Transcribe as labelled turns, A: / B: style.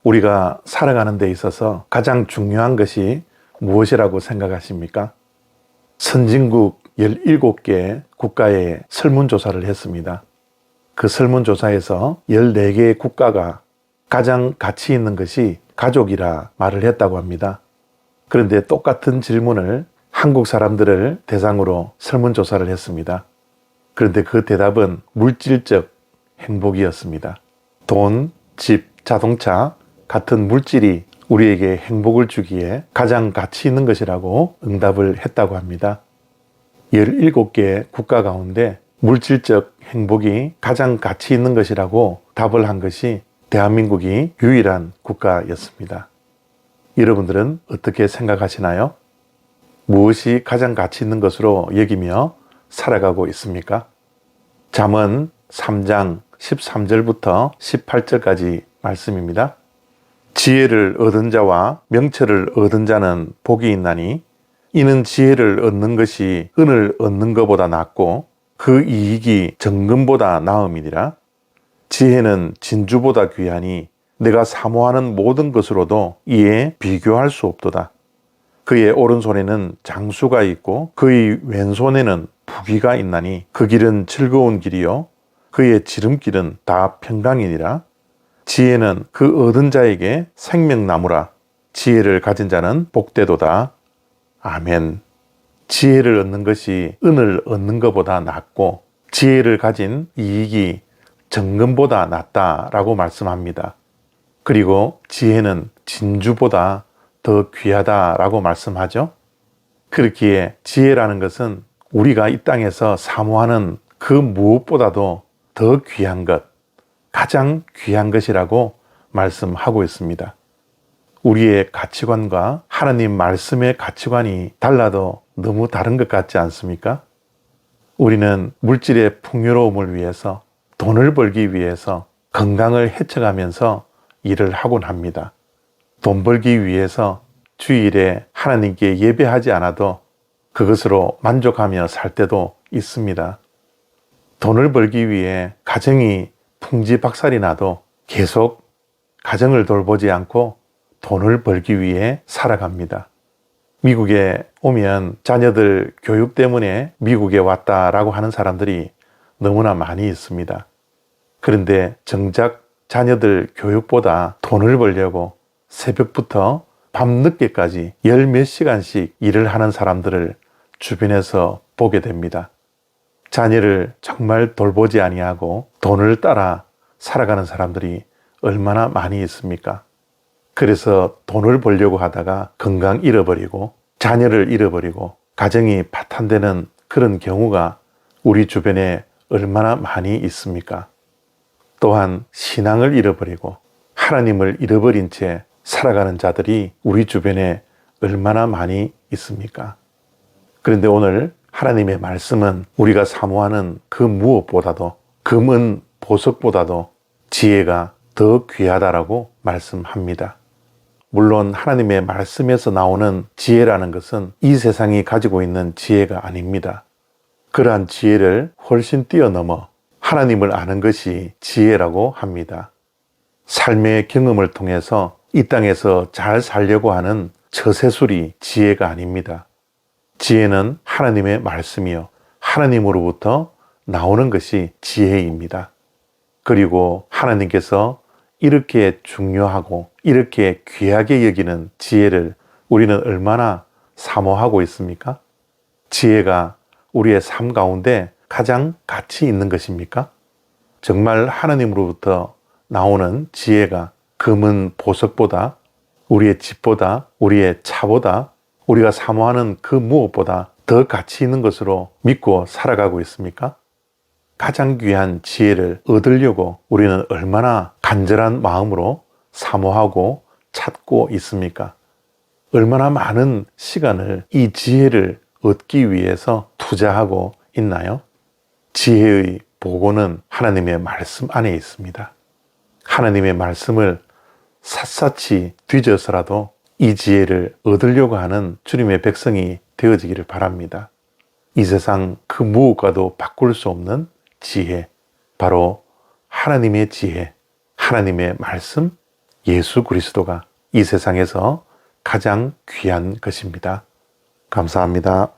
A: 우리가 살아가는 데 있어서 가장 중요한 것이 무엇이라고 생각하십니까? 선진국 17개 국가에 설문조사를 했습니다. 그 설문조사에서 14개의 국가가 가장 가치 있는 것이 가족이라 말을 했다고 합니다. 그런데 똑같은 질문을 한국 사람들을 대상으로 설문조사를 했습니다. 그런데 그 대답은 물질적 행복이었습니다. 돈, 집, 자동차 같은 물질이 우리에게 행복을 주기에 가장 가치 있는 것이라고 응답을 했다고 합니다. 17개 국가 가운데 물질적 행복이 가장 가치 있는 것이라고 답을 한 것이 대한민국이 유일한 국가였습니다. 여러분들은 어떻게 생각하시나요? 무엇이 가장 가치 있는 것으로 여기며 살아가고 있습니까? 잠언 3장 13절부터 18절까지 말씀입니다. 지혜를 얻은 자와 명철을 얻은 자는 복이 있나니 이는 지혜를 얻는 것이 은을 얻는 것보다 낫고 그 이익이 정금보다 나음이니라. 지혜는 진주보다 귀하니 내가 사모하는 모든 것으로도 이에 비교할 수 없도다. 그의 오른손에는 장수가 있고 그의 왼손에는 부귀가 있나니 그 길은 즐거운 길이요 그의 지름길은 다 평강이니라. 지혜는 그 얻은 자에게 생명나무라. 지혜를 가진 자는 복되도다. 아멘. 지혜를 얻는 것이 은을 얻는 것보다 낫고 지혜를 가진 이익이 정금보다 낫다라고 말씀합니다. 그리고 지혜는 진주보다 더 귀하다라고 말씀하죠. 그렇기에 지혜라는 것은 우리가 이 땅에서 사모하는 그 무엇보다도 더 귀한 것, 가장 귀한 것이라고 말씀하고 있습니다. 우리의 가치관과 하나님 말씀의 가치관이 달라도 너무 다른 것 같지 않습니까? 우리는 물질의 풍요로움을 위해서, 돈을 벌기 위해서 건강을 해쳐가면서 일을 하곤 합니다. 돈 벌기 위해서 주일에 하나님께 예배하지 않아도 그것으로 만족하며 살 때도 있습니다. 돈을 벌기 위해 가정이 풍지박살이 나도 계속 가정을 돌보지 않고 돈을 벌기 위해 살아갑니다. 미국에 오면 자녀들 교육 때문에 미국에 왔다라고 하는 사람들이 너무나 많이 있습니다. 그런데 정작 자녀들 교육보다 돈을 벌려고 새벽부터 밤늦게까지 열 몇 시간씩 일을 하는 사람들을 주변에서 보게 됩니다. 자녀를 정말 돌보지 아니하고 돈을 따라 살아가는 사람들이 얼마나 많이 있습니까? 그래서 돈을 벌려고 하다가 건강 잃어버리고 자녀를 잃어버리고 가정이 파탄되는 그런 경우가 우리 주변에 얼마나 많이 있습니까? 또한 신앙을 잃어버리고 하나님을 잃어버린 채 살아가는 자들이 우리 주변에 얼마나 많이 있습니까? 그런데 오늘 하나님의 말씀은 우리가 사모하는 그 무엇보다도 금은 보석보다도 지혜가 더 귀하다라고 말씀합니다. 물론 하나님의 말씀에서 나오는 지혜라는 것은 이 세상이 가지고 있는 지혜가 아닙니다. 그러한 지혜를 훨씬 뛰어넘어 하나님을 아는 것이 지혜라고 합니다. 삶의 경험을 통해서 이 땅에서 잘 살려고 하는 처세술이 지혜가 아닙니다. 지혜는 하나님의 말씀이요 하나님으로부터 나오는 것이 지혜입니다. 그리고 하나님께서 이렇게 중요하고 이렇게 귀하게 여기는 지혜를 우리는 얼마나 사모하고 있습니까? 지혜가 우리의 삶 가운데 가장 가치 있는 것입니까? 정말 하나님으로부터 나오는 지혜가 금은 보석보다 우리의 집보다 우리의 차보다 우리가 사모하는 그 무엇보다 더 가치 있는 것으로 믿고 살아가고 있습니까? 가장 귀한 지혜를 얻으려고 우리는 얼마나 간절한 마음으로 사모하고 찾고 있습니까? 얼마나 많은 시간을 이 지혜를 얻기 위해서 투자하고 있나요? 지혜의 보고는 하나님의 말씀 안에 있습니다. 하나님의 말씀을 샅샅이 뒤져서라도 이 지혜를 얻으려고 하는 주님의 백성이 되어지기를 바랍니다. 이 세상 그 무엇과도 바꿀 수 없는 지혜, 바로 하나님의 지혜, 하나님의 말씀, 예수 그리스도가 이 세상에서 가장 귀한 것입니다. 감사합니다.